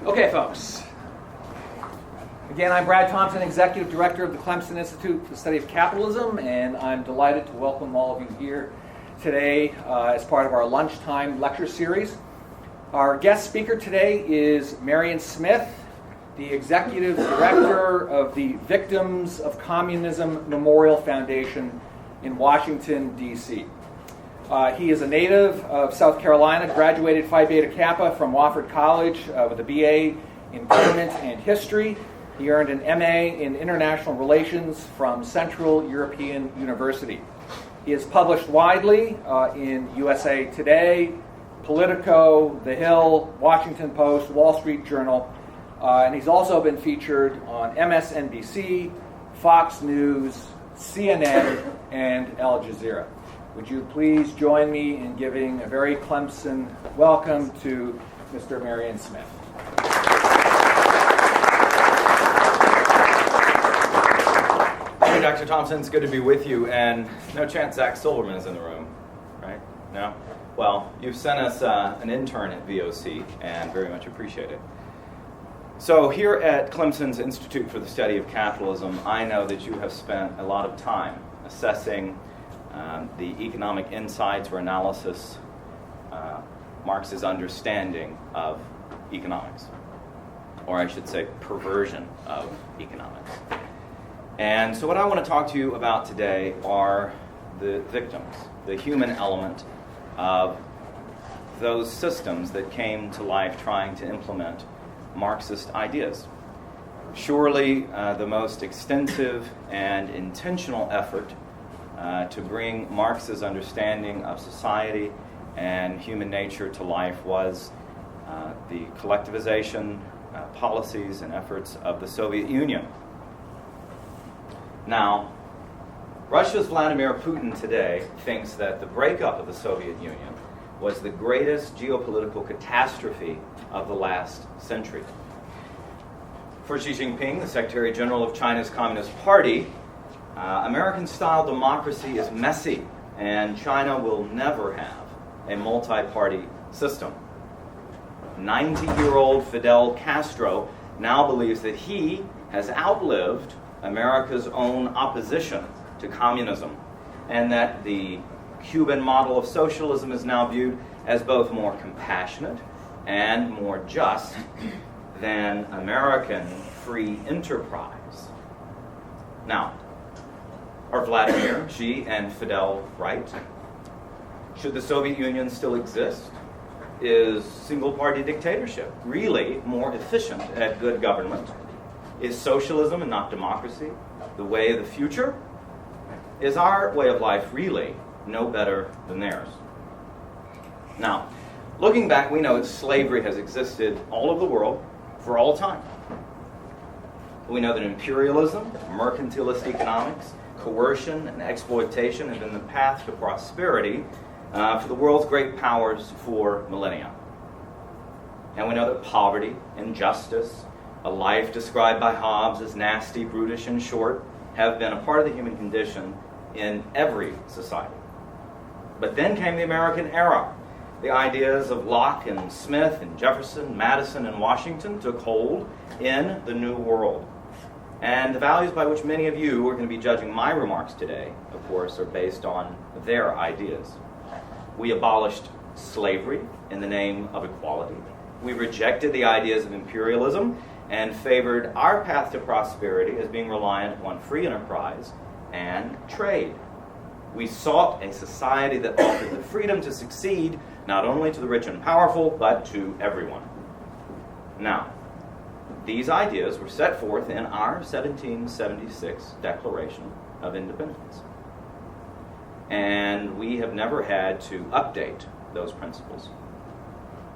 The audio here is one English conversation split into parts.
Okay, folks. Again, I'm Brad Thompson, Executive Director of the Clemson Institute for the Study of Capitalism, and I'm delighted to welcome all of you here today as part of our lunchtime lecture series. Our guest speaker today is Marion Smith, the Executive Director of the Victims of Communism Memorial Foundation in Washington, D.C. He is a native of South Carolina, graduated Phi Beta Kappa from Wofford College with a BA in Government and History. He earned an MA in International Relations from Central European University. He has published widely in USA Today, Politico, The Hill, Washington Post, Wall Street Journal, and he's also been featured on MSNBC, Fox News, CNN, and Al Jazeera. Would you please join me in giving a very Clemson welcome to Mr. Marion Smith. Hey, Dr. Thompson, it's good to be with you, and no chance Zach Silverman is in the room, right? No? Well, you've sent us an intern at VOC, and very much appreciate it. So here at Clemson's Institute for the Study of Capitalism, I know that you have spent a lot of time assessing the economic insights or analysis, Marx's understanding of economics, or I should say perversion of economics. And so what I want to talk to you about today are the victims, the human element of those systems that came to life trying to implement Marxist ideas. Surely the most extensive and intentional effort to bring Marx's understanding of society and human nature to life was the collectivization policies and efforts of the Soviet Union. Now, Russia's Vladimir Putin today thinks that the breakup of the Soviet Union was the greatest geopolitical catastrophe of the last century. For Xi Jinping, the Secretary General of China's Communist Party, American-style democracy is messy, and China will never have a multi-party system. 90-year-old Fidel Castro now believes that he has outlived America's own opposition to communism, and that the Cuban model of socialism is now viewed as both more compassionate and more just than American free enterprise. Now, are Vladimir, Xi, and Fidel right? Should the Soviet Union still exist? Is single-party dictatorship really more efficient at good government? Is socialism and not democracy the way of the future? Is our way of life really no better than theirs? Now, looking back, we know that slavery has existed all over the world for all time. We know that imperialism, mercantilist economics, coercion, and exploitation have been the path to prosperity for the world's great powers for millennia. And we know that poverty, injustice, a life described by Hobbes as nasty, brutish, and short, have been a part of the human condition in every society. But then came the American era. The ideas of Locke and Smith and Jefferson, Madison, and Washington took hold in the New World. And the values by which many of you are going to be judging my remarks today, of course, are based on their ideas. We abolished slavery in the name of equality. We rejected the ideas of imperialism and favored our path to prosperity as being reliant upon free enterprise and trade. We sought a society that offered the freedom to succeed not only to the rich and powerful, but to everyone. Now, these ideas were set forth in our 1776 Declaration of Independence. And we have never had to update those principles.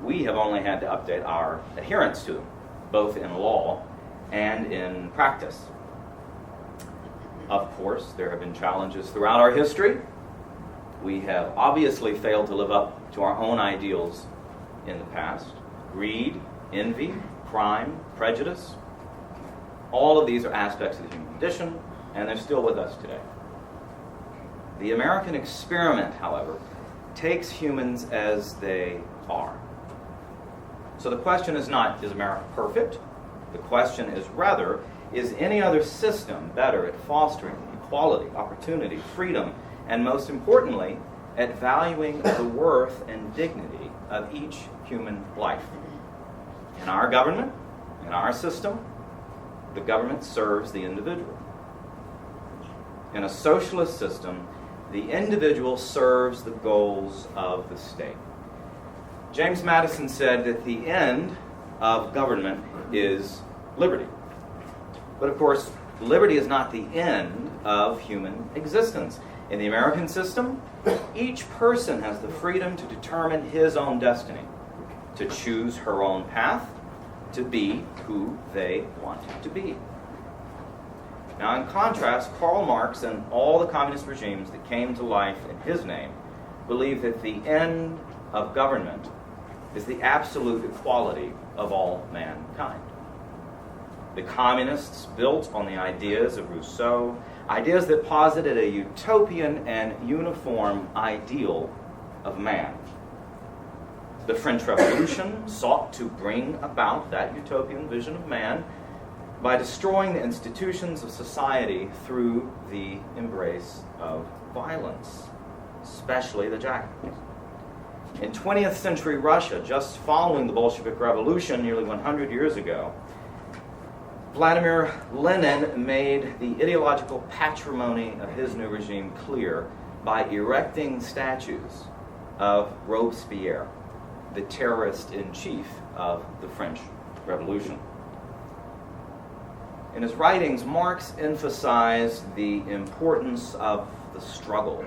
We have only had to update our adherence to them, both in law and in practice. Of course, there have been challenges throughout our history. We have obviously failed to live up to our own ideals in the past. Greed, envy, crime, prejudice. All of these are aspects of the human condition, and they're still with us today. The American experiment, however, takes humans as they are. So the question is not, is America perfect? The question is rather, is any other system better at fostering equality, opportunity, freedom, and most importantly, at valuing the worth and dignity of each human life? In our government, in our system, the government serves the individual. In a socialist system, the individual serves the goals of the state. James Madison said that the end of government is liberty. But of course, liberty is not the end of human existence. In the American system, each person has the freedom to determine his own destiny, to choose her own path, to be who they want to be. Now, in contrast, Karl Marx and all the communist regimes that came to life in his name believed that the end of government is the absolute equality of all mankind. The communists built on the ideas of Rousseau, ideas that posited a utopian and uniform ideal of man. The French Revolution sought to bring about that utopian vision of man by destroying the institutions of society through the embrace of violence, especially the jackals. In 20th century Russia, just following the Bolshevik Revolution nearly 100 years ago, Vladimir Lenin made the ideological patrimony of his new regime clear by erecting statues of Robespierre, the terrorist-in-chief of the French Revolution. In his writings, Marx emphasized the importance of the struggle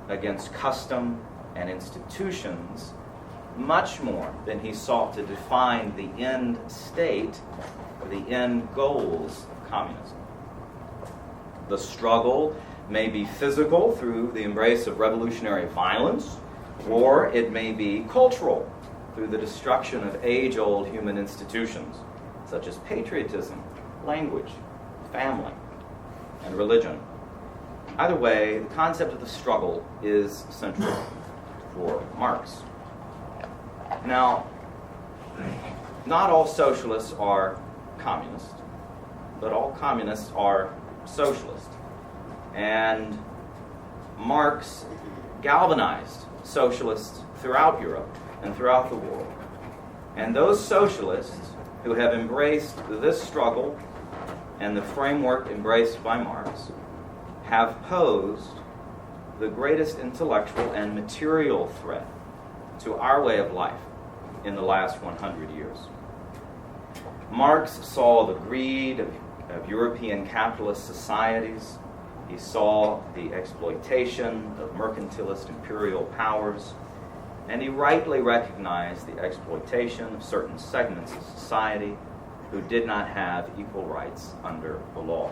against custom and institutions much more than he sought to define the end state or the end goals of communism. The struggle may be physical through the embrace of revolutionary violence, or it may be cultural through the destruction of age-old human institutions, such as patriotism, language, family, and religion. Either way, the concept of the struggle is central for Marx. Now, not all socialists are communist, but all communists are socialist. And Marx galvanized socialists throughout Europe and throughout the world. And those socialists who have embraced this struggle and the framework embraced by Marx have posed the greatest intellectual and material threat to our way of life in the last 100 years. Marx saw the greed of European capitalist societies. He saw the exploitation of mercantilist imperial powers, and he rightly recognized the exploitation of certain segments of society who did not have equal rights under the law.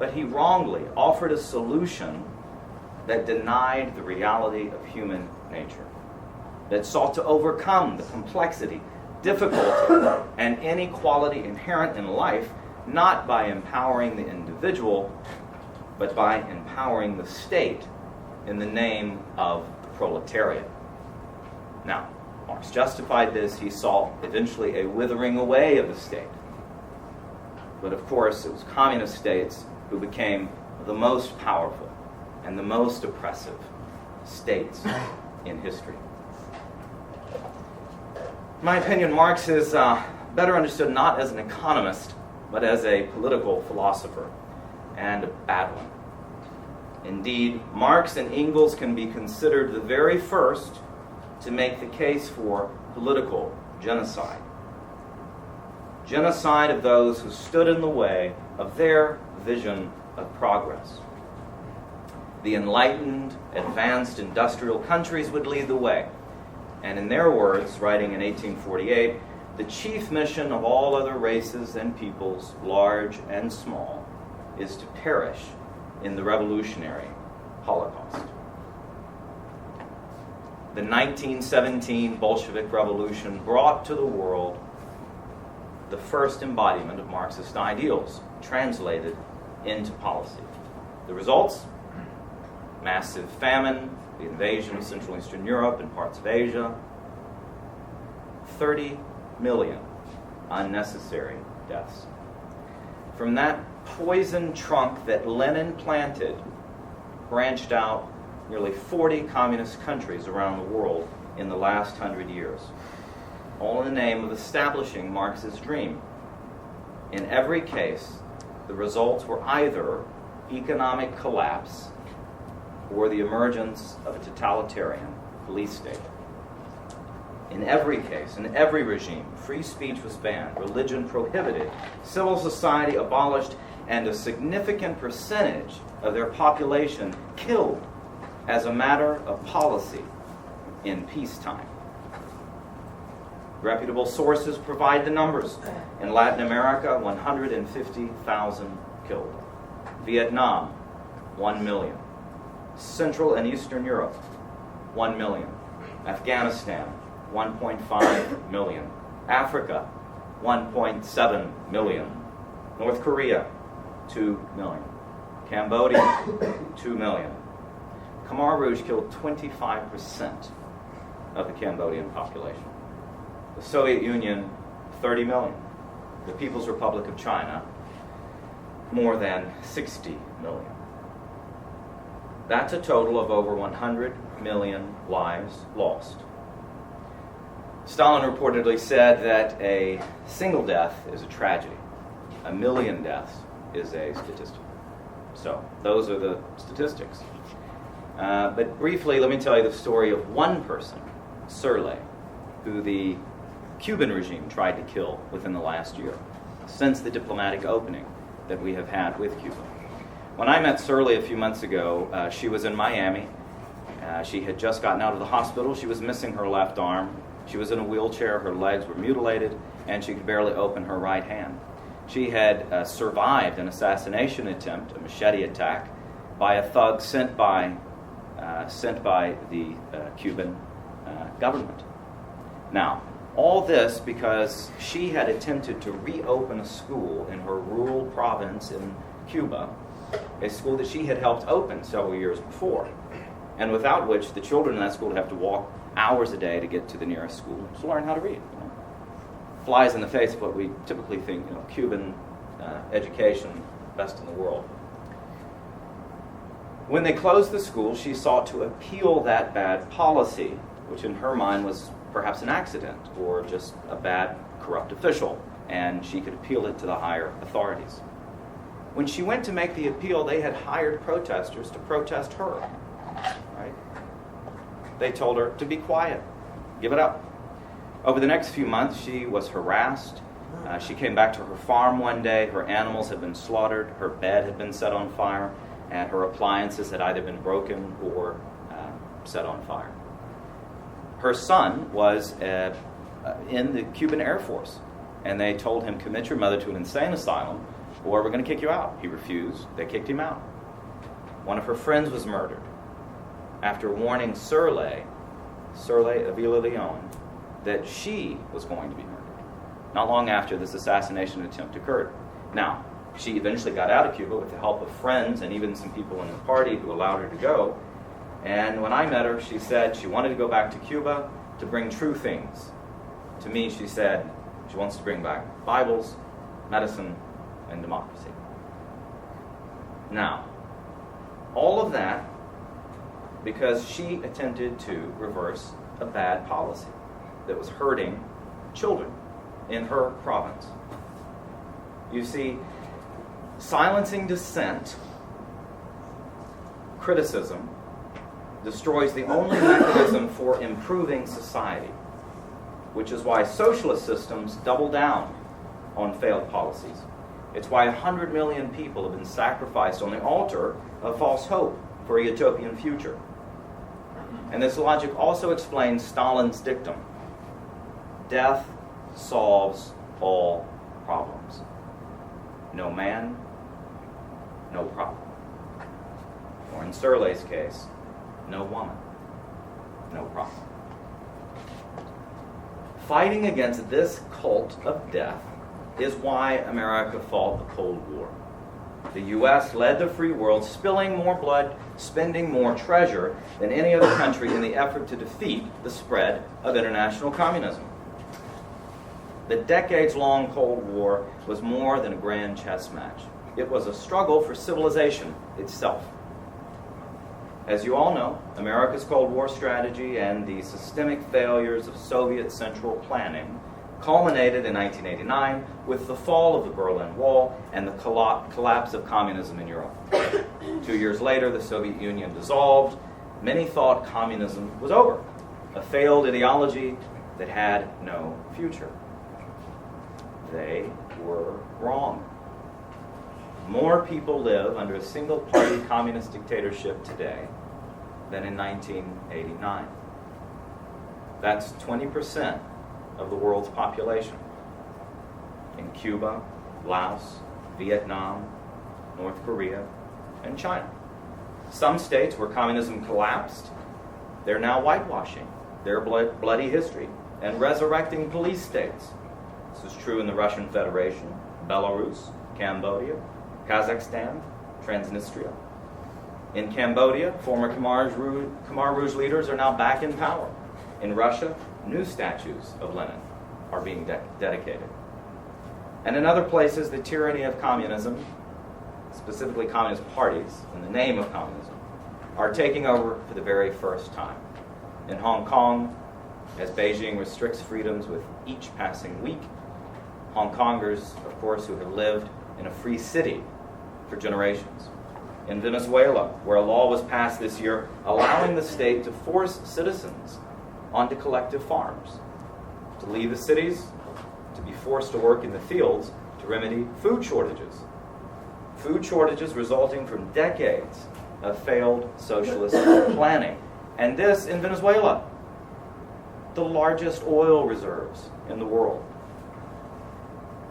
But he wrongly offered a solution that denied the reality of human nature, that sought to overcome the complexity, difficulty, and inequality inherent in life, not by empowering the individual, but by empowering the state in the name of the proletariat. Now, Marx justified this. He saw eventually a withering away of the state. But of course, it was communist states who became the most powerful and the most oppressive states in history. In my opinion, Marx is better understood not as an economist, but as a political philosopher, and a bad one. Indeed, Marx and Engels can be considered the very first to make the case for political genocide. Genocide of those who stood in the way of their vision of progress. The enlightened, advanced industrial countries would lead the way. And in their words, writing in 1848, the chief mission of all other races and peoples, large and small, is to perish in the revolutionary Holocaust. The 1917 Bolshevik Revolution brought to the world the first embodiment of Marxist ideals, translated into policy. The results? Massive famine, the invasion of Central Eastern Europe and parts of Asia, 30 million unnecessary deaths. From that poison trunk that Lenin planted, branched out nearly 40 communist countries around the world in the last 100 years, all in the name of establishing Marx's dream. In every case, the results were either economic collapse or the emergence of a totalitarian police state. In every case, in every regime, free speech was banned, religion prohibited, civil society abolished, and a significant percentage of their population killed as a matter of policy in peacetime. Reputable sources provide the numbers. In Latin America, 150,000 killed. Vietnam, 1 million. Central and Eastern Europe, 1 million. Afghanistan, 1.5 million. Africa, 1.7 million. North Korea, 2 million. Cambodia, 2 million. Khmer Rouge killed 25% of the Cambodian population. The Soviet Union, 30 million. The People's Republic of China, more than 60 million. That's a total of over 100 million lives lost. Stalin reportedly said that a single death is a tragedy. 1 million deaths is a statistic. So, those are the statistics. But briefly, let me tell you the story of one person, Surley, who the Cuban regime tried to kill within the last year, since the diplomatic opening that we have had with Cuba. When I met Surley a few months ago, she was in Miami. She had just gotten out of the hospital. She was missing her left arm. She was in a wheelchair. Her legs were mutilated, and she could barely open her right hand. She had survived an assassination attempt, a machete attack, by a thug sent by the Cuban government. Now, all this because she had attempted to reopen a school in her rural province in Cuba, a school that she had helped open several years before, and without which the children in that school would have to walk hours a day to get to the nearest school to learn how to read. Flies in the face of what we typically think, Cuban education, best in the world. When they closed the school, she sought to appeal that bad policy, which in her mind was perhaps an accident or just a bad, corrupt official, and she could appeal it to the higher authorities. When she went to make the appeal, they had hired protesters to protest her. Right? They told her to be quiet, give it up. Over the next few months, she was harassed. She came back to her farm one day. Her animals had been slaughtered. Her bed had been set on fire, and her appliances had either been broken or set on fire. Her son was in the Cuban Air Force, and they told him, commit your mother to an insane asylum, or we're going to kick you out. He refused. They kicked him out. One of her friends was murdered after warning Surley Avila Leon, that she was going to be murdered. Not long after this assassination attempt occurred. Now, she eventually got out of Cuba with the help of friends and even some people in the party who allowed her to go. And when I met her, she said she wanted to go back to Cuba to bring true things. To me, she said she wants to bring back Bibles, medicine, and democracy. Now, all of that because she attempted to reverse a bad policy that was hurting children in her province. You see, silencing dissent, criticism, destroys the only mechanism for improving society, which is why socialist systems double down on failed policies. It's why 100 million people have been sacrificed on the altar of false hope for a utopian future. And this logic also explains Stalin's dictum: death solves all problems. No man, no problem. Or in Surley's case, no woman, no problem. Fighting against this cult of death is why America fought the Cold War. The U.S. led the free world, spilling more blood, spending more treasure than any other country in the effort to defeat the spread of international communism. The decades-long Cold War was more than a grand chess match. It was a struggle for civilization itself. As you all know, America's Cold War strategy and the systemic failures of Soviet central planning culminated in 1989 with the fall of the Berlin Wall and the collapse of communism in Europe. 2 years later, the Soviet Union dissolved. Many thought communism was over, a failed ideology that had no future. They were wrong. More people live under a single-party communist dictatorship today than in 1989. That's 20% of the world's population. In Cuba, Laos, Vietnam, North Korea, and China. Some states where communism collapsed, they're now whitewashing their bloody history and resurrecting police states. This is true in the Russian Federation, Belarus, Cambodia, Kazakhstan, Transnistria. In Cambodia, former Khmer Rouge leaders are now back in power. In Russia, new statues of Lenin are being dedicated. And in other places, the tyranny of communism, specifically communist parties, in the name of communism, are taking over for the very first time. In Hong Kong, as Beijing restricts freedoms with each passing week, Hong Kongers, of course, who have lived in a free city for generations. In Venezuela, where a law was passed this year allowing the state to force citizens onto collective farms, to leave the cities, to be forced to work in the fields to remedy food shortages. Food shortages resulting from decades of failed socialist planning. And this in Venezuela, the largest oil reserves in the world.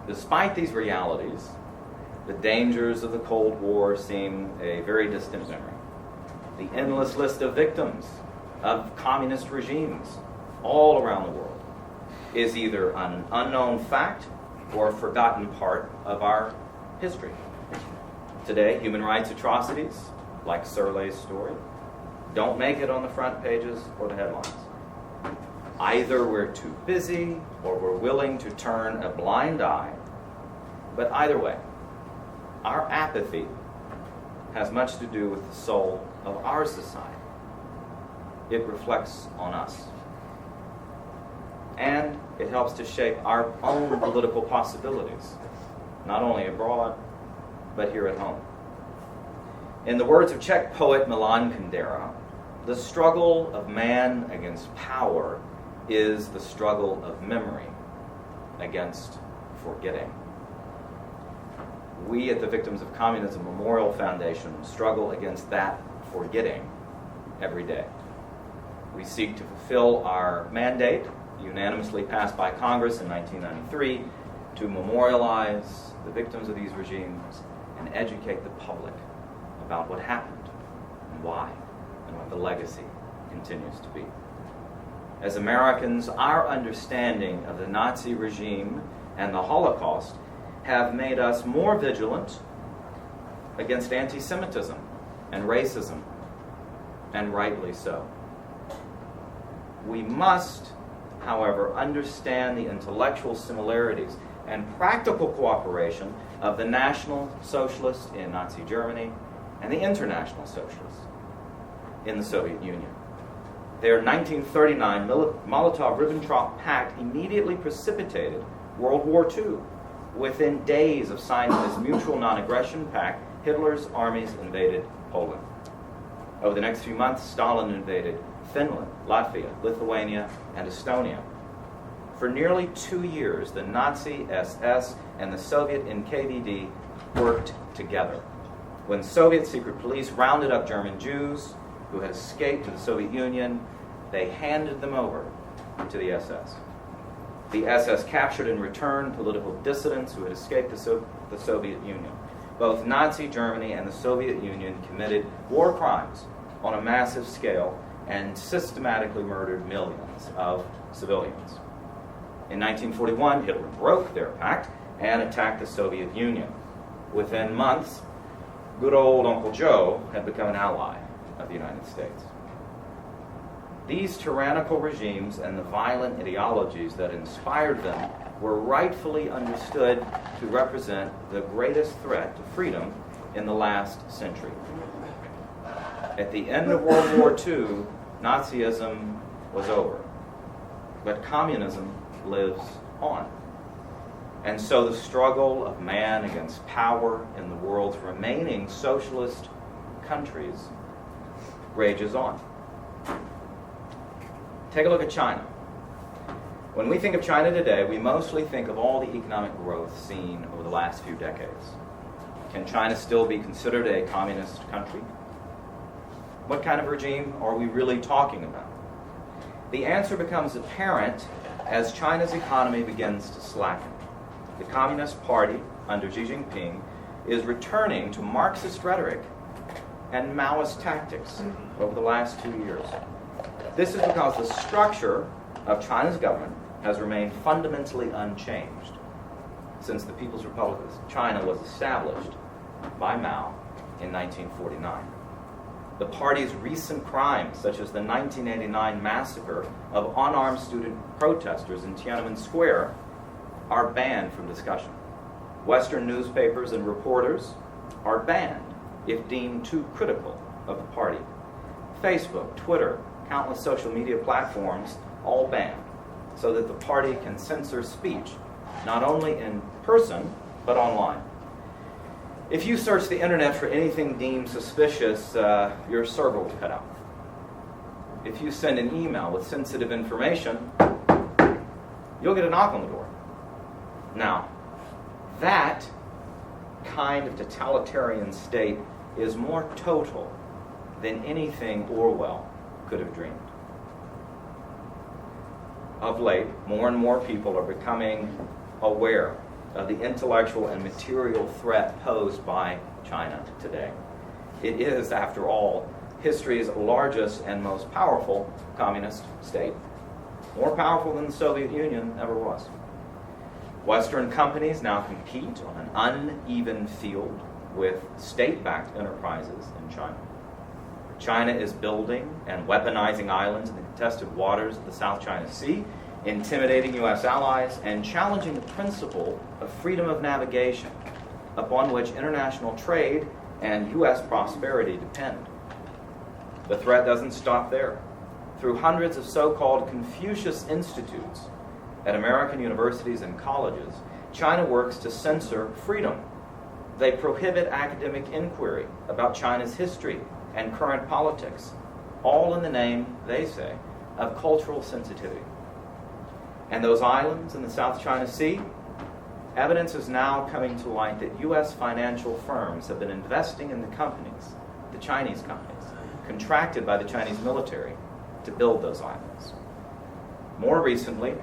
Despite these realities, the dangers of the Cold War seem a very distant memory. The endless list of victims of communist regimes all around the world is either an unknown fact or a forgotten part of our history. Today, human rights atrocities, like Surley's story, don't make it on the front pages or the headlines. Either we're too busy or we're willing to turn a blind eye. But either way, our apathy has much to do with the soul of our society. It reflects on us. And it helps to shape our own political possibilities, not only abroad, but here at home. In the words of Czech poet Milan Kundera, the struggle of man against power is the struggle of memory against forgetting. We at the Victims of Communism Memorial Foundation struggle against that forgetting every day. We seek to fulfill our mandate, unanimously passed by Congress in 1993, to memorialize the victims of these regimes and educate the public about what happened and why and what the legacy continues to be. As Americans, our understanding of the Nazi regime and the Holocaust have made us more vigilant against anti-Semitism and racism, and rightly so. We must, however, understand the intellectual similarities and practical cooperation of the National Socialists in Nazi Germany and the International Socialists in the Soviet Union. Their 1939 Molotov-Ribbentrop Pact immediately precipitated World War II. Within days of signing this mutual non-aggression pact, Hitler's armies invaded Poland. Over the next few months, Stalin invaded Finland, Latvia, Lithuania, and Estonia. For nearly 2 years, the Nazi SS and the Soviet NKVD worked together. When Soviet secret police rounded up German Jews who had escaped to the Soviet Union, they handed them over to the SS. The SS captured and returned political dissidents who had escaped the Soviet Union. Both Nazi Germany and the Soviet Union committed war crimes on a massive scale and systematically murdered millions of civilians. In 1941, Hitler broke their pact and attacked the Soviet Union. Within months, good old Uncle Joe had become an ally of the United States. These tyrannical regimes and the violent ideologies that inspired them were rightfully understood to represent the greatest threat to freedom in the last century. At the end of World War II, Nazism was over, but communism lives on. And so the struggle of man against power in the world's remaining socialist countries rages on. Take a look at China. When we think of China today, we mostly think of all the economic growth seen over the last few decades. Can China still be considered a communist country? What kind of regime are we really talking about? The answer becomes apparent as China's economy begins to slacken. The Communist Party, under Xi Jinping, is returning to Marxist rhetoric and Maoist tactics over the last 2 years. This is because the structure of China's government has remained fundamentally unchanged since the People's Republic of China was established by Mao in 1949. The party's recent crimes, such as the 1989 massacre of unarmed student protesters in Tiananmen Square, are banned from discussion. Western newspapers and reporters are banned if deemed too critical of the party. Facebook, Twitter, countless social media platforms, all banned, so that the party can censor speech, not only in person, but online. If you search the internet for anything deemed suspicious, your server will cut out. If you send an email with sensitive information, you'll get a knock on the door. Now, that kind of totalitarian state is more total than anything Orwell could have dreamed. Of late, more and more people are becoming aware of the intellectual and material threat posed by China today. It is, after all, history's largest and most powerful communist state, more powerful than the Soviet Union ever was. Western companies now compete on an uneven field with state-backed enterprises in China. China is building and weaponizing islands in the contested waters of the South China Sea, intimidating U.S. allies, and challenging the principle of freedom of navigation, upon which international trade and U.S. prosperity depend. The threat doesn't stop there. Through hundreds of so-called Confucius Institutes at American universities and colleges, China works to censor freedom. They prohibit academic inquiry about China's history and current politics, all in the name, they say, of cultural sensitivity. And those islands in the South China Sea, evidence is now coming to light that U.S. financial firms have been investing in the companies, the Chinese companies, contracted by the Chinese military to build those islands. More recently,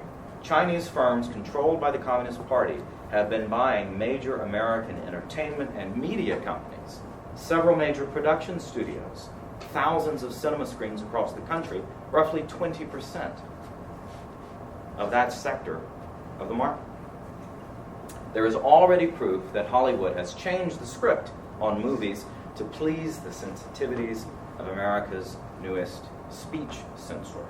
Chinese firms controlled by the Communist Party have been buying major American entertainment and media companies, several major production studios, thousands of cinema screens across the country, roughly 20% of that sector of the market. There is already proof that Hollywood has changed the script on movies to please the sensitivities of America's newest speech censor.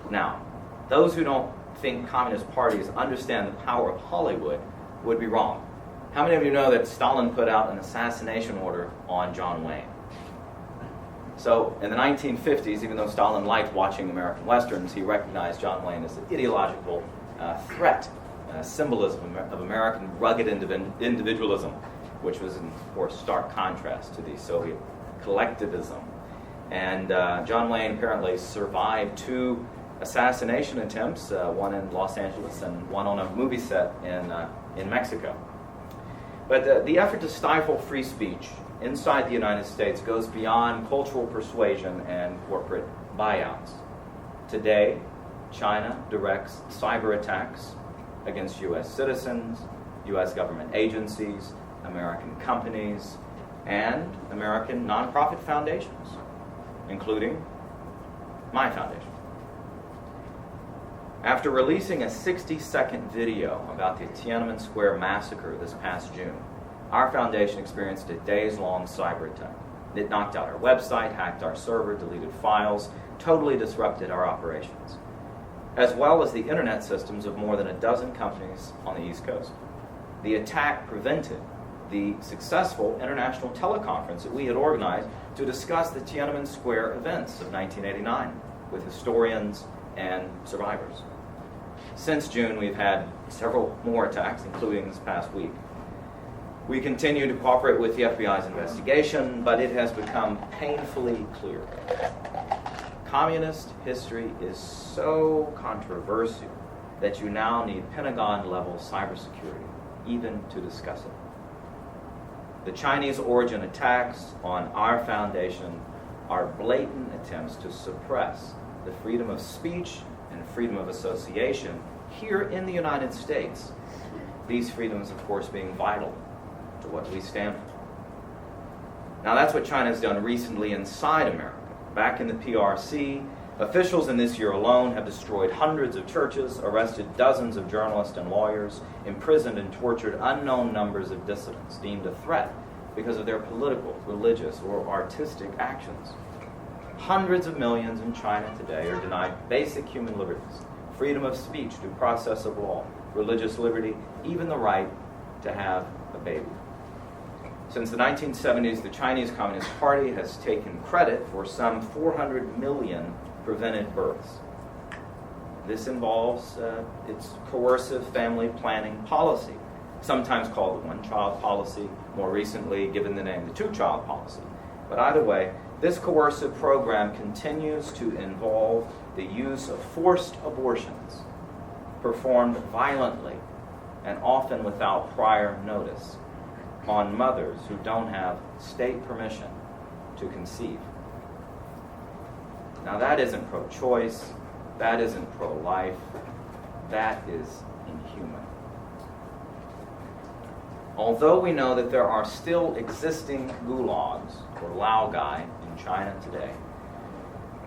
Now, those who don't think communist parties understand the power of Hollywood would be wrong. How many of you know that Stalin put out an assassination order on John Wayne? So in the 1950s, even though Stalin liked watching American Westerns, he recognized John Wayne as an ideological threat, symbolism of American rugged individualism, which was in, of course, stark contrast to the Soviet collectivism. And John Wayne apparently survived 2 assassination attempts, one in Los Angeles and one on a movie set in Mexico. But the effort to stifle free speech inside the United States goes beyond cultural persuasion and corporate buyouts. Today, China directs cyber attacks against U.S. citizens, U.S. government agencies, American companies, and American nonprofit foundations, including my foundation. After releasing a 60-second video about the Tiananmen Square massacre this past June, our foundation experienced a days-long cyber attack. It knocked out our website, hacked our server, deleted files, totally disrupted our operations. as well as the internet systems of more than a dozen companies on the East Coast. The attack prevented the successful international teleconference that we had organized to discuss the Tiananmen Square events of 1989 with historians and survivors. Since June, we've had several more attacks, including this past week. We continue to cooperate with the FBI's investigation, but it has become painfully clear. Communist history is so controversial that you now need Pentagon-level cybersecurity, even to discuss it. The Chinese origin attacks on our foundation are blatant attempts to suppress the freedom of speech and freedom of association here in the United States. These freedoms, of course, being vital to what we stand for. Now, that's what China has done recently inside America. Back in the PRC, officials in this year alone have destroyed hundreds of churches, arrested dozens of journalists and lawyers, imprisoned and tortured unknown numbers of dissidents deemed a threat because of their political, religious, or artistic actions. Hundreds of millions in China today are denied basic human liberties, freedom of speech, due process of law, religious liberty, even the right to have a baby. Since the 1970s, the Chinese Communist Party has taken credit for some 400 million prevented births. This involves its coercive family planning policy, sometimes called the one-child policy, more recently given the name the two-child policy. But either way, this coercive program continues to involve the use of forced abortions performed violently and often without prior notice on mothers who don't have state permission to conceive. Now that isn't pro-choice, that isn't pro-life, that is inhuman. Although we know that there are still existing gulags, or laogai, in China today,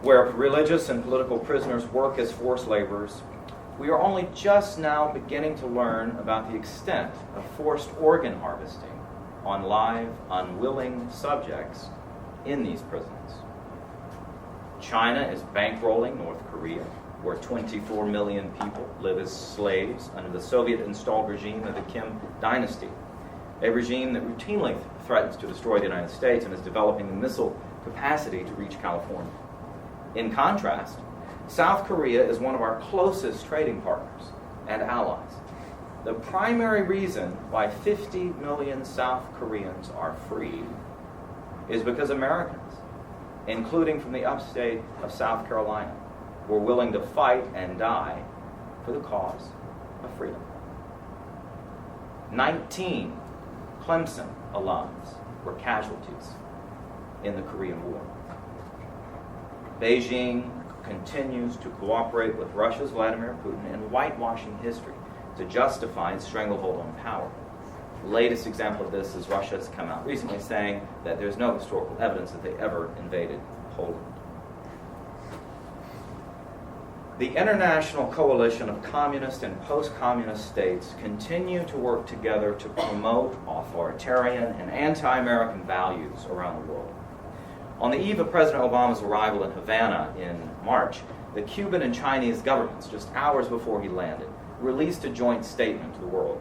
where religious and political prisoners work as forced laborers, we are only just now beginning to learn about the extent of forced organ harvesting on live, unwilling subjects in these prisons. China is bankrolling North Korea, where 24 million people live as slaves under the Soviet-installed regime of the Kim dynasty, a regime that routinely threatens to destroy the United States and is developing the missile capacity to reach California. In contrast, South Korea is one of our closest trading partners and allies. The primary reason why 50 million South Koreans are freed is because Americans, including from the upstate of South Carolina, were willing to fight and die for the cause of freedom. 19 Clemson alums were casualties in the Korean War. Beijing continues to cooperate with Russia's Vladimir Putin in whitewashing history to justify its stranglehold on power. The latest example of this is Russia has come out recently saying that there's no historical evidence that they ever invaded Poland. The international coalition of communist and post-communist states continue to work together to promote authoritarian and anti-American values around the world. On the eve of President Obama's arrival in Havana in March, the Cuban and Chinese governments, just hours before he landed, released a joint statement to the world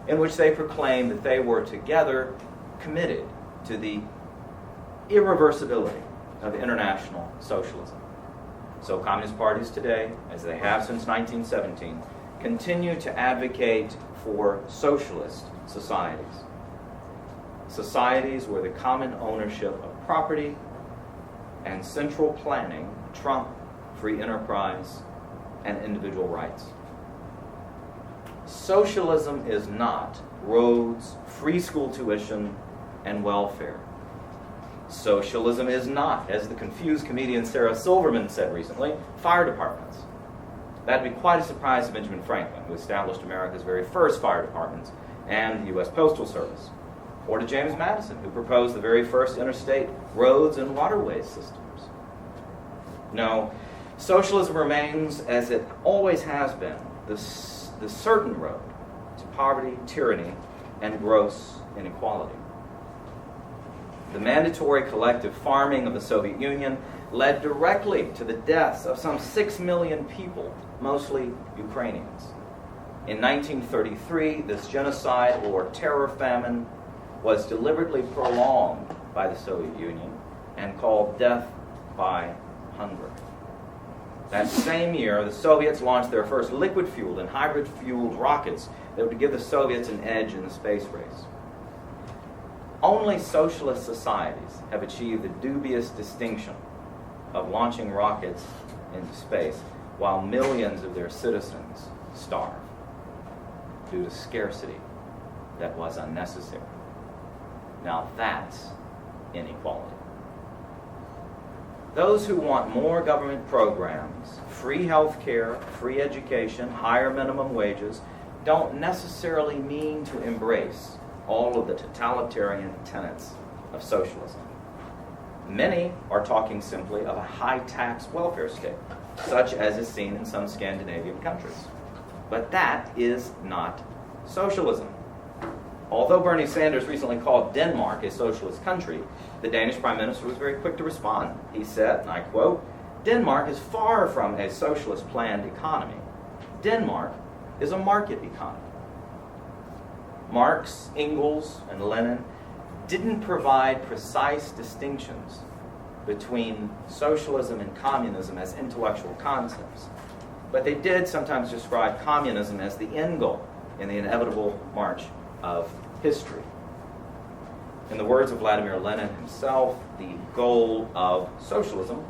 in which they proclaimed that they were together committed to the irreversibility of international socialism. So communist parties today, as they have since 1917, continue to advocate for socialist societies. Societies where the common ownership of property and central planning trump free enterprise and individual rights. Socialism is not roads, free school tuition, and welfare. Socialism is not, as the confused comedian Sarah Silverman said recently, fire departments. That'd be quite a surprise to Benjamin Franklin, who established America's very first fire departments and the U.S. Postal Service, or to James Madison, who proposed the very first interstate roads and waterways systems. No, socialism remains, as it always has been, the certain road to poverty, tyranny, and gross inequality. The mandatory collective farming of the Soviet Union led directly to the deaths of some 6 million people, mostly Ukrainians. In 1933, this genocide or terror famine was deliberately prolonged by the Soviet Union and called death by hunger. That same year, the Soviets launched their first liquid-fueled and hybrid-fueled rockets that would give the Soviets an edge in the space race. Only socialist societies have achieved the dubious distinction of launching rockets into space while millions of their citizens starve due to scarcity that was unnecessary. Now that's inequality. Those who want more government programs, free health care, free education, higher minimum wages, don't necessarily mean to embrace all of the totalitarian tenets of socialism. Many are talking simply of a high-tax welfare state, such as is seen in some Scandinavian countries. But that is not socialism. Although Bernie Sanders recently called Denmark a socialist country, the Danish Prime Minister was very quick to respond. He said, and I quote, "Denmark is far from a socialist planned economy. Denmark is a market economy." Marx, Engels, and Lenin didn't provide precise distinctions between socialism and communism as intellectual concepts, but they did sometimes describe communism as the end goal in the inevitable march of history. In the words of Vladimir Lenin himself, the goal of socialism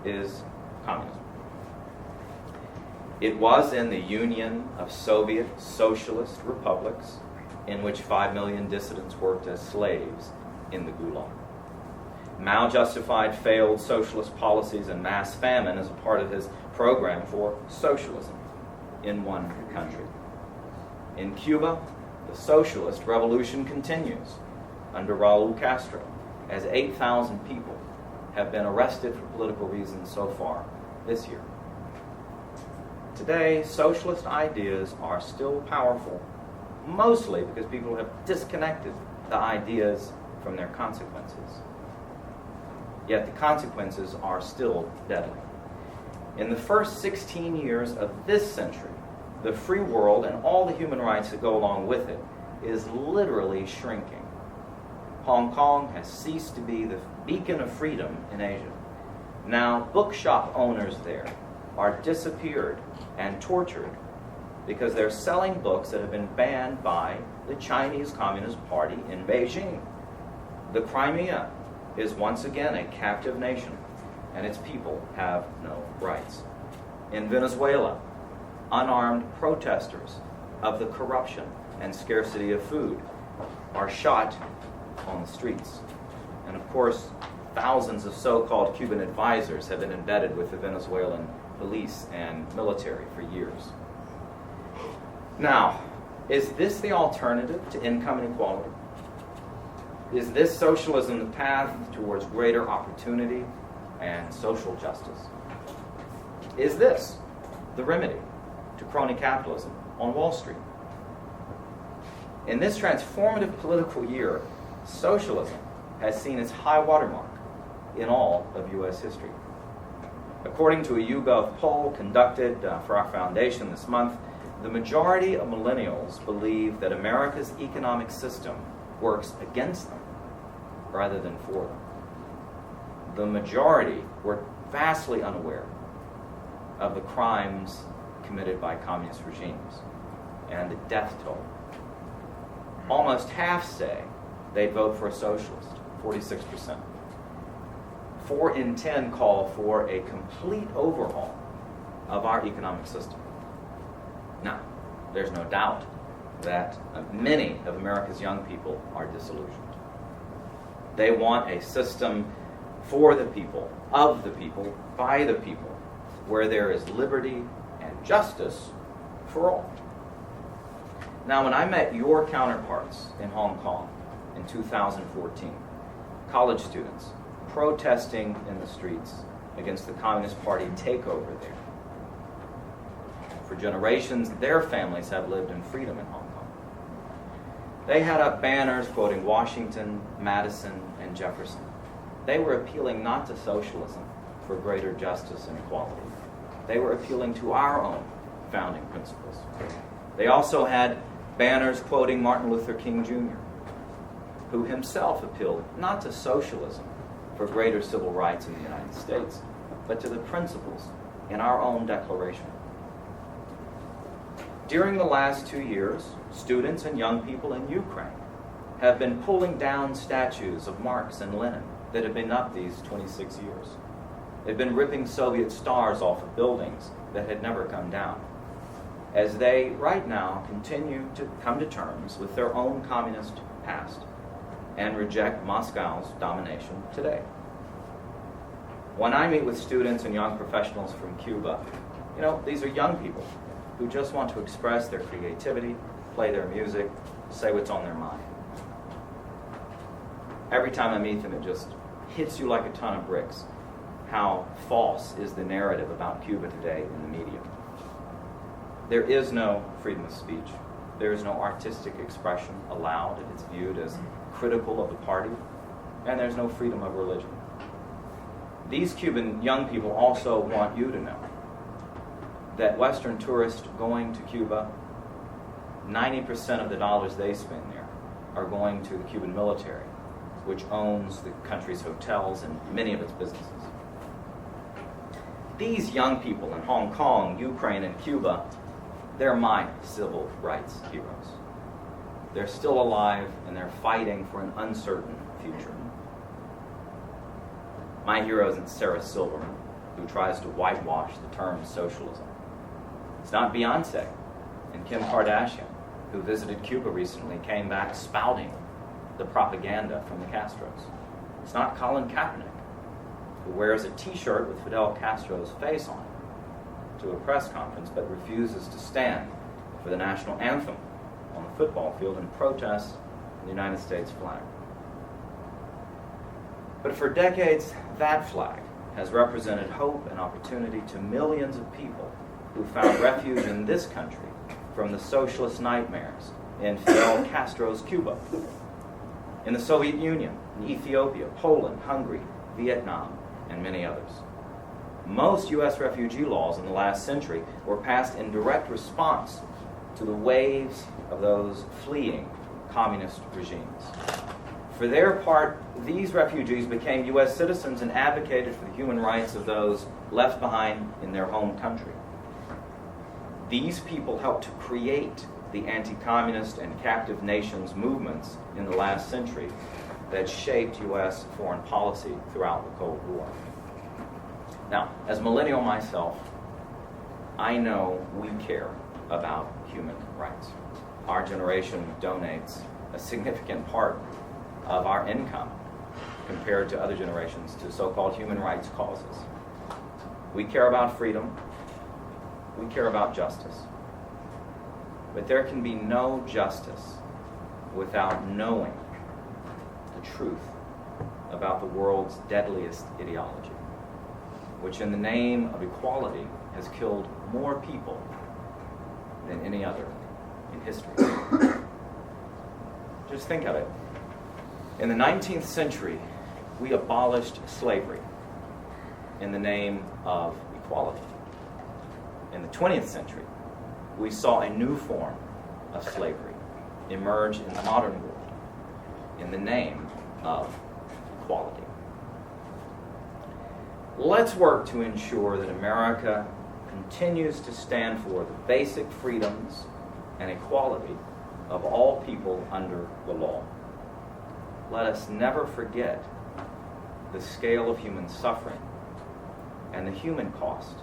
is communism. It was in the Union of Soviet Socialist Republics in which 5 million dissidents worked as slaves in the Gulag. Mao justified failed socialist policies and mass famine as a part of his program for socialism in one country. In Cuba, the socialist revolution continues under Raul Castro, as 8,000 people have been arrested for political reasons so far this year. Today, socialist ideas are still powerful, mostly because people have disconnected the ideas from their consequences. Yet the consequences are still deadly. In the first 16 years of this century, the free world and all the human rights that go along with it is literally shrinking. Hong Kong has ceased to be the beacon of freedom in Asia. Now, bookshop owners there are disappeared and tortured because they're selling books that have been banned by the Chinese Communist Party in Beijing. The Crimea is once again a captive nation, and its people have no rights. In Venezuela, unarmed protesters of the corruption and scarcity of food are shot on the streets. And of course, thousands of so-called Cuban advisors have been embedded with the Venezuelan police and military for years. Now, is this the alternative to income inequality? Is this socialism the path towards greater opportunity and social justice? Is this the remedy to crony capitalism on Wall Street? In this transformative political year, socialism has seen its high watermark in all of U.S. history. According to a YouGov poll conducted for our foundation this month, the majority of millennials believe that America's economic system works against them rather than for them. The majority were vastly unaware of the crimes committed by communist regimes and the death toll. Almost half say they'd vote for a socialist, 46%. 4 in 10 call for a complete overhaul of our economic system. Now, there's no doubt that many of America's young people are disillusioned. They want a system for the people, of the people, by the people, where there is liberty and justice for all. Now, when I met your counterparts in Hong Kong in 2014, college students protesting in the streets against the Communist Party takeover there. For generations, their families have lived in freedom in Hong Kong. They had up banners quoting Washington, Madison, and Jefferson. They were appealing not to socialism for greater justice and equality. They were appealing to our own founding principles. They also had banners quoting Martin Luther King Jr., who himself appealed not to socialism for greater civil rights in the United States, but to the principles in our own Declaration. During the last 2 years, students and young people in Ukraine have been pulling down statues of Marx and Lenin that have been up these 26 years. They've been ripping Soviet stars off of buildings that had never come down, as they, right now, continue to come to terms with their own communist past and reject Moscow's domination today. When I meet with students and young professionals from Cuba, these are young people who just want to express their creativity, play their music, say what's on their mind. Every time I meet them, it just hits you like a ton of bricks how false is the narrative about Cuba today in the media. There is no freedom of speech. There is no artistic expression allowed if it's viewed as critical of the party, and there's no freedom of religion. These Cuban young people also want you to know that Western tourists going to Cuba, 90% of the dollars they spend there are going to the Cuban military, which owns the country's hotels and many of its businesses. These young people in Hong Kong, Ukraine, and Cuba, they're my civil rights heroes. They're still alive and they're fighting for an uncertain future. My hero isn't Sarah Silverman, who tries to whitewash the term socialism. It's not Beyonce and Kim Kardashian, who visited Cuba recently, came back spouting the propaganda from the Castros. It's not Colin Kaepernick, who wears a t-shirt with Fidel Castro's face on it to a press conference, but refuses to stand for the national anthem on the football field in protest the United States flag. But for decades, that flag has represented hope and opportunity to millions of people who found refuge in this country from the socialist nightmares in Fidel Castro's Cuba, in the Soviet Union, in Ethiopia, Poland, Hungary, Vietnam, and many others. Most U.S. refugee laws in the last century were passed in direct response to the waves of those fleeing communist regimes. For their part, these refugees became U.S. citizens and advocated for the human rights of those left behind in their home country. These people helped to create the anti-communist and captive nations movements in the last century that shaped U.S. foreign policy throughout the Cold War. Now, as a millennial myself, I know we care about human rights. Our generation donates a significant part of our income compared to other generations to so-called human rights causes. We care about freedom. We care about justice. But there can be no justice without knowing the truth about the world's deadliest ideology, which in the name of equality has killed more people than any other in history. Just think of it. In the 19th century, we abolished slavery in the name of equality. In the 20th century, we saw a new form of slavery emerge in the modern world in the name of equality. Let's work to ensure that America continues to stand for the basic freedoms and equality of all people under the law. Let us never forget the scale of human suffering and the human cost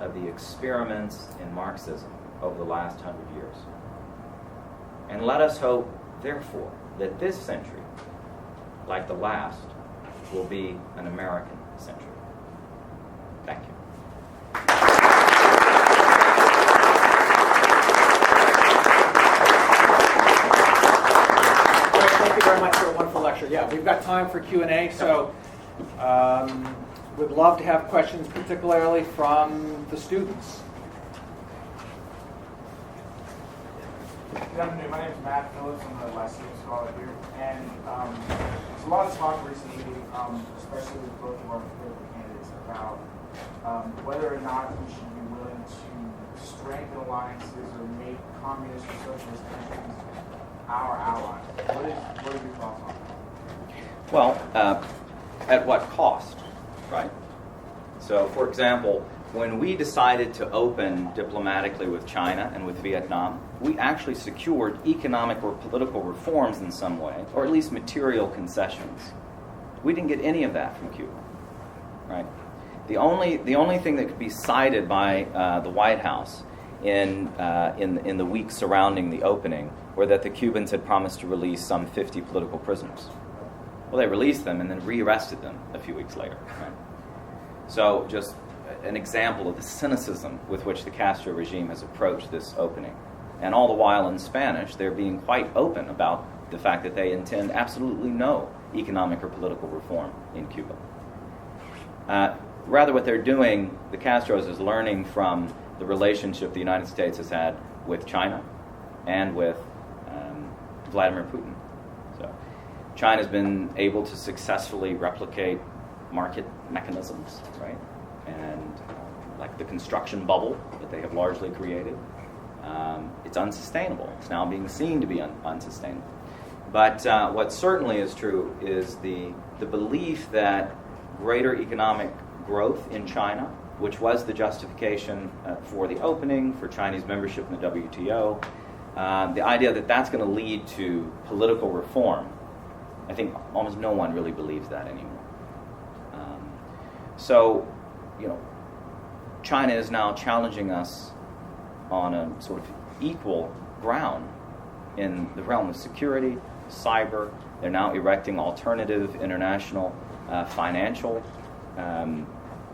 of the experiments in Marxism over the last 100 years. And let us hope, therefore, that this century, like the last, will be an American century. Thank you. Thank you very much for a wonderful lecture. Yeah, we've got time for Q&A, so we'd love to have questions, particularly from the students. Good afternoon. My name is Matt Phillips. I'm a Lyceum scholar here. And there's a lot of talk recently, especially with both of our political candidates, about whether or not we should be willing to strengthen alliances or make communist or socialist countries our allies. What are your thoughts on that? Well, at what cost, right? So, for example, when we decided to open diplomatically with China and with Vietnam, we actually secured economic or political reforms in some way, or at least material concessions. We didn't get any of that from Cuba, right? The only thing that could be cited by the White House in the weeks surrounding the opening were that the Cubans had promised to release some 50 political prisoners. Well, they released them and then rearrested them a few weeks later. Right? So just an example of the cynicism with which the Castro regime has approached this opening. And all the while in Spanish, they're being quite open about the fact that they intend absolutely no economic or political reform in Cuba. Rather, what they're doing, the Castros, is learning from the relationship the United States has had with China and with Vladimir Putin. So China's been able to successfully replicate market mechanisms, right? And like the construction bubble that they have largely created, it's unsustainable. It's now being seen to be unsustainable. But what certainly is true is the belief that greater economic growth in China, which was the justification for the opening, for Chinese membership in the WTO, the idea that that's going to lead to political reform, I think almost no one really believes that anymore. So, China is now challenging us on a sort of equal ground in the realm of security, cyber. They're now erecting alternative international financial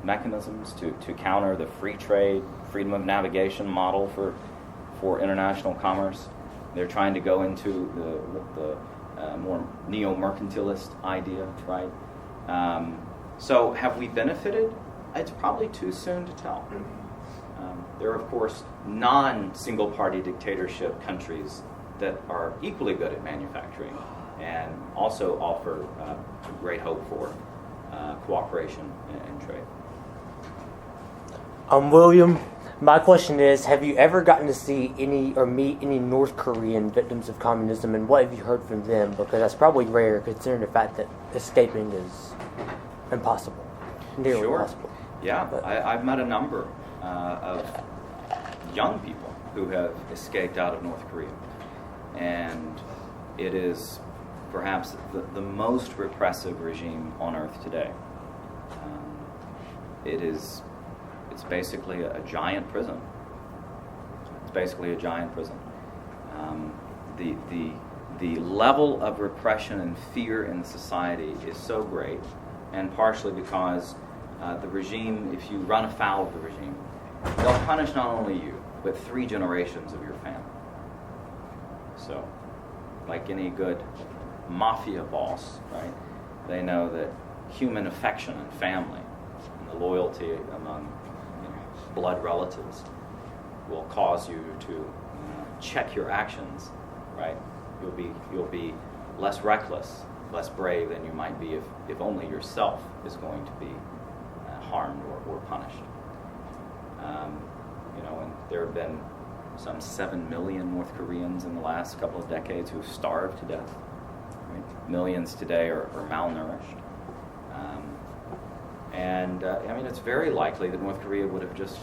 mechanisms to counter the free trade, freedom of navigation model for international commerce. They're trying to go into the more neo-mercantilist idea, right? So have we benefited? It's probably too soon to tell. There are, of course, non-single party dictatorship countries that are equally good at manufacturing and also offer great hope for cooperation and trade. William, my question is, have you ever gotten to see any or meet any North Korean victims of communism, and what have you heard from them? Because that's probably rare, considering the fact that escaping is impossible, nearly Sure. impossible. Yeah, But I've met a number of young people who have escaped out of North Korea. And it is perhaps the most repressive regime on earth today. It's basically a giant prison. It's basically a giant prison. The level of repression and fear in the society is so great, and partially because the regime, if you run afoul of the regime, they'll punish not only you, but 3 generations of your family. So, like any good mafia boss, right, they know that human affection and family and the loyalty among blood relatives will cause you to check your actions, right? You'll be less reckless, less brave than you might be if only yourself is going to be harmed or punished. And there have been some 7 million North Koreans in the last couple of decades who've starved to death. Right? Millions today are malnourished. It's very likely that North Korea would have just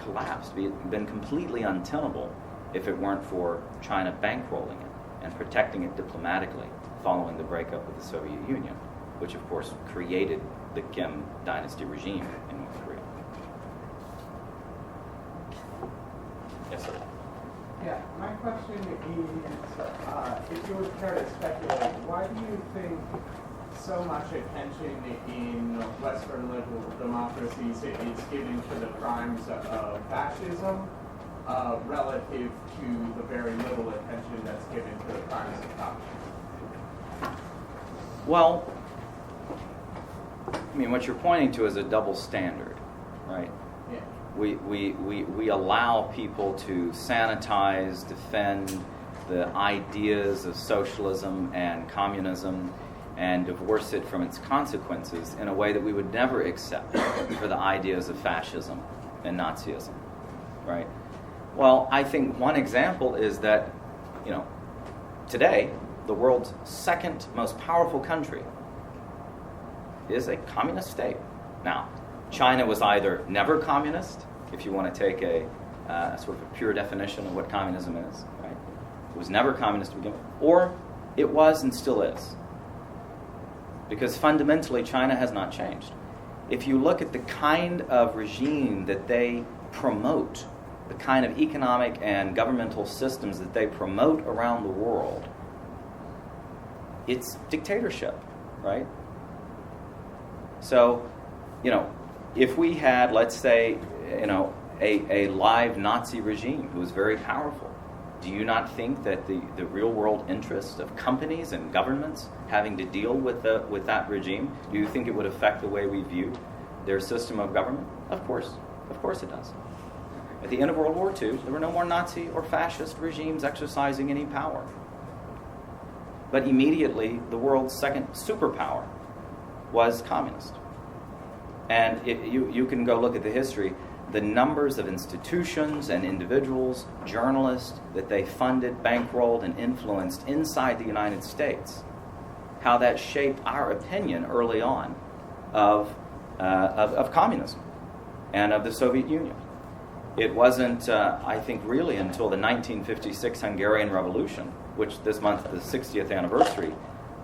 collapsed, been completely untenable if it weren't for China bankrolling it and protecting it diplomatically following the breakup of the Soviet Union, which of course created the Kim dynasty regime in North Korea. Yes, sir. Yeah, my question is, if you would care to speculate, why do you think so much attention in Western liberal democracies is given to the crimes of fascism relative to the very little attention that's given to the crimes of communism? Well, what you're pointing to is a double standard, right? We allow people to sanitize, defend the ideas of socialism and communism and divorce it from its consequences in a way that we would never accept for the ideas of fascism and Nazism, right? Well, I think one example is that, today, the world's second most powerful country is a communist state. Now, China was either never communist, if you want to take a sort of a pure definition of what communism is, right? It was never communist to begin with, or it was and still is. Because fundamentally, China has not changed. If you look at the kind of regime that they promote, the kind of economic and governmental systems that they promote around the world, it's dictatorship, right? So, if we had, let's say, a live Nazi regime who was very powerful, do you not think that the real world interest of companies and governments having to deal with that regime, do you think it would affect the way we view their system of government? Of course it does. At the end of World War II, there were no more Nazi or fascist regimes exercising any power. But immediately, the world's second superpower was communist. And you can go look at the history. The numbers of institutions and individuals, journalists that they funded, bankrolled, and influenced inside the United States, how that shaped our opinion early on of communism and of the Soviet Union. It wasn't, I think, really until the 1956 Hungarian Revolution, which this month is the 60th anniversary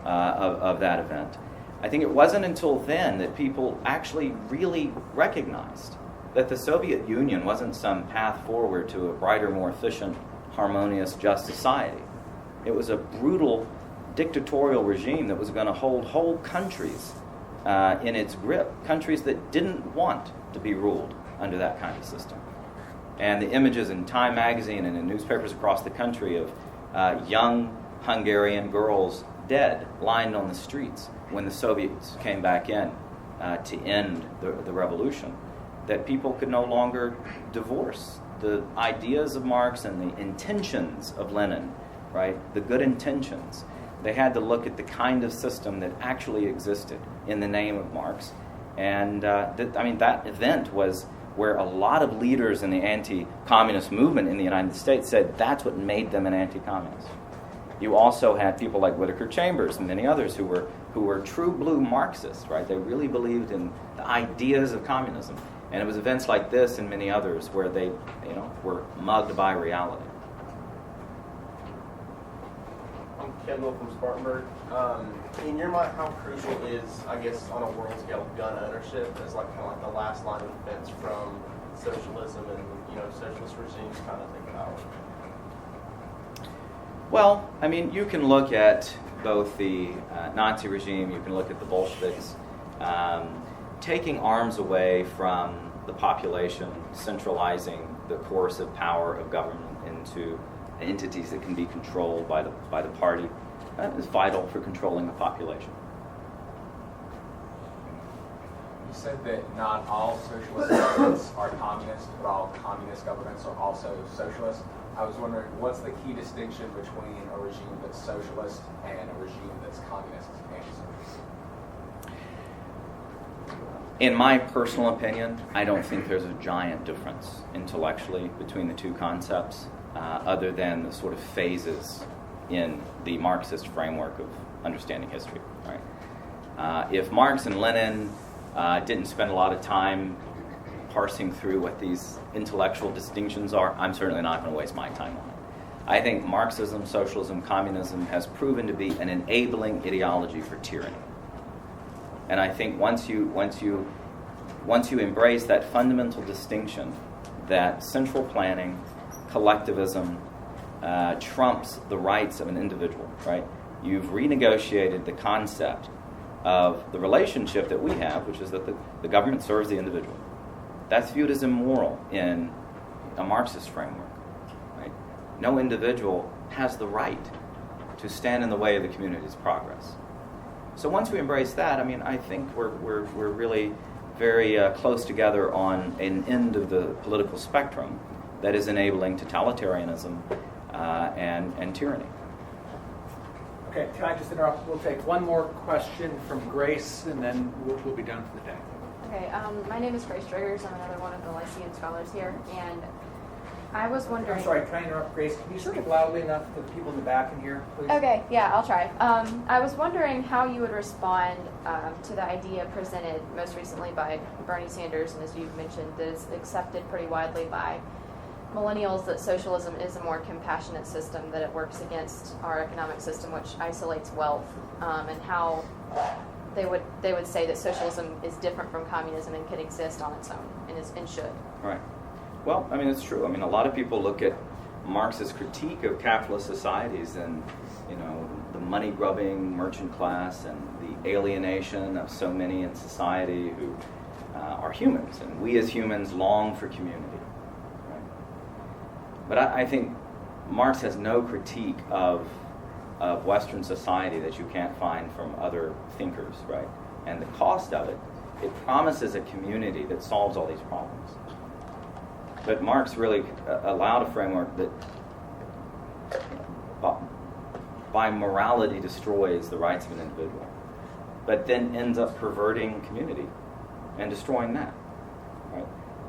of that event. I think it wasn't until then that people actually really recognized that the Soviet Union wasn't some path forward to a brighter, more efficient, harmonious, just society. It was a brutal dictatorial regime that was going to hold whole countries in its grip, countries that didn't want to be ruled under that kind of system. And the images in Time magazine and in newspapers across the country of young Hungarian girls dead, lying on the streets when the Soviets came back in to end the revolution, that people could no longer divorce the ideas of Marx and the intentions of Lenin, right? The good intentions. They had to look at the kind of system that actually existed in the name of Marx. And that event was where a lot of leaders in the anti-communist movement in the United States said that's what made them an anti-communist. You also had people like Whittaker Chambers and many others who were true blue Marxists, right? They really believed in the ideas of communism. And it was events like this and many others where they, were mugged by reality. I'm Kendall from Spartanburg. In your mind, how crucial is, I guess, on a world scale, gun ownership as kind of the last line of defense from socialism and socialist regimes kind of take power? Well, you can look at both the Nazi regime, you can look at the Bolsheviks, taking arms away from the population, centralizing the coercive power of government into entities that can be controlled by the party, is vital for controlling the population. You said that not all socialist governments are communist, but all communist governments are also socialist. I was wondering, what's the key distinction between a regime that's socialist and a regime that's communist and anti-socialist? In my personal opinion, I don't think there's a giant difference intellectually between the two concepts, other than the sort of phases in the Marxist framework of understanding history. Right? If Marx and Lenin didn't spend a lot of time parsing through what these intellectual distinctions are, I'm certainly not going to waste my time on it. I think Marxism, socialism, communism has proven to be an enabling ideology for tyranny. And I think once you embrace that fundamental distinction that central planning, collectivism, trumps the rights of an individual, right? You've renegotiated the concept of the relationship that we have, which is that the government serves the individual. That's viewed as immoral in a Marxist framework, right? No individual has the right to stand in the way of the community's progress. So once we embrace that, I think we're really very close together on an end of the political spectrum that is enabling totalitarianism, and tyranny. Okay, can I just interrupt? We'll take one more question from Grace, and then we'll be done for the day. Okay, my name is Grace Driggers. I'm another one of the Lyceum scholars here, and I was wondering... I'm sorry, can I interrupt, Grace? Can you speak loudly enough for the people in the back in here, please? Okay, yeah, I'll try. I was wondering how you would respond to the idea presented most recently by Bernie Sanders, and as you've mentioned, that is accepted pretty widely by millennials, that socialism is a more compassionate system, that it works against our economic system, which isolates wealth, and how they would say that socialism is different from communism and can exist on its own and should. Right. Well, I mean, it's true. I mean, a lot of people look at Marx's critique of capitalist societies and, the money-grubbing merchant class and the alienation of so many in society who are humans, and we as humans long for community. But I think Marx has no critique of Western society that you can't find from other thinkers, right? And the cost of it promises a community that solves all these problems. But Marx really allowed a framework that by morality destroys the rights of an individual, but then ends up perverting community and destroying that. Right?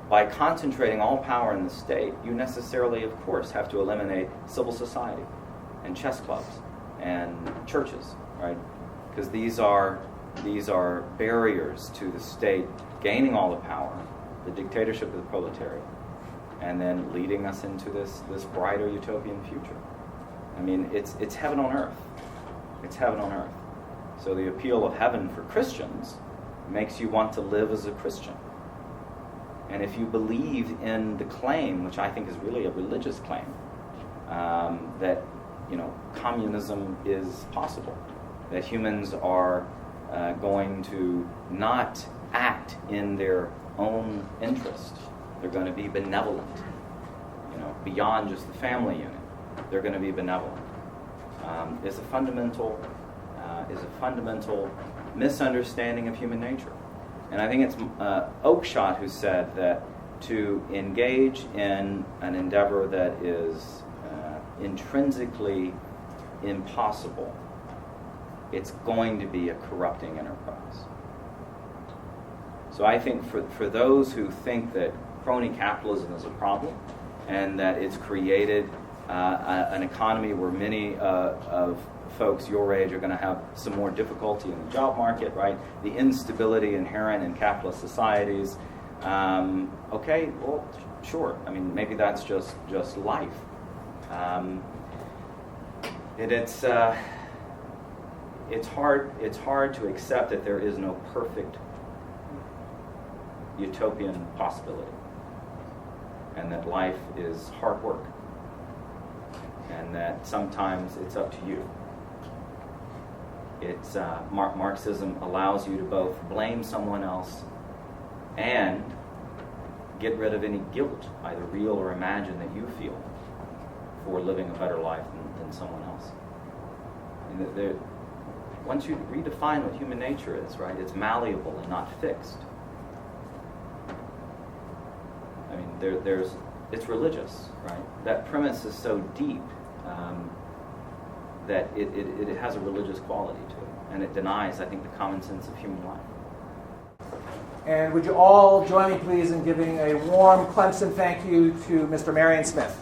By concentrating all power in the state, you necessarily, of course, have to eliminate civil society and chess clubs and churches, right? Because these are barriers to the state gaining all the power, the dictatorship of the proletariat, and then leading us into this brighter utopian future. I mean, it's heaven on earth. It's heaven on earth. So the appeal of heaven for Christians makes you want to live as a Christian. And if you believe in the claim, which I think is really a religious claim, that communism is possible, that humans are going to not act in their own interest. They're going to be benevolent, beyond just the family unit. They're going to be benevolent. Is a fundamental misunderstanding of human nature. And I think it's Oakeshott who said that to engage in an endeavor that is intrinsically impossible, it's going to be a corrupting enterprise. So I think for those who think that crony capitalism is a problem and that it's created an economy where many of folks your age are going to have some more difficulty in the job market, right? The instability inherent in capitalist societies. Okay, well, sure. I mean, maybe that's just life. It's hard to accept that there is no perfect utopian possibility, and that life is hard work, and that sometimes it's up to you. It's Marxism allows you to both blame someone else and get rid of any guilt, either real or imagined, that you feel for living a better life than someone else. And once you redefine what human nature is, right, it's malleable and not fixed. I mean, it's religious, right? That premise is so deep that it has a religious quality to it, and it denies, I think, the common sense of human life. And would you all join me, please, in giving a warm Clemson thank you to Mr. Marion Smith.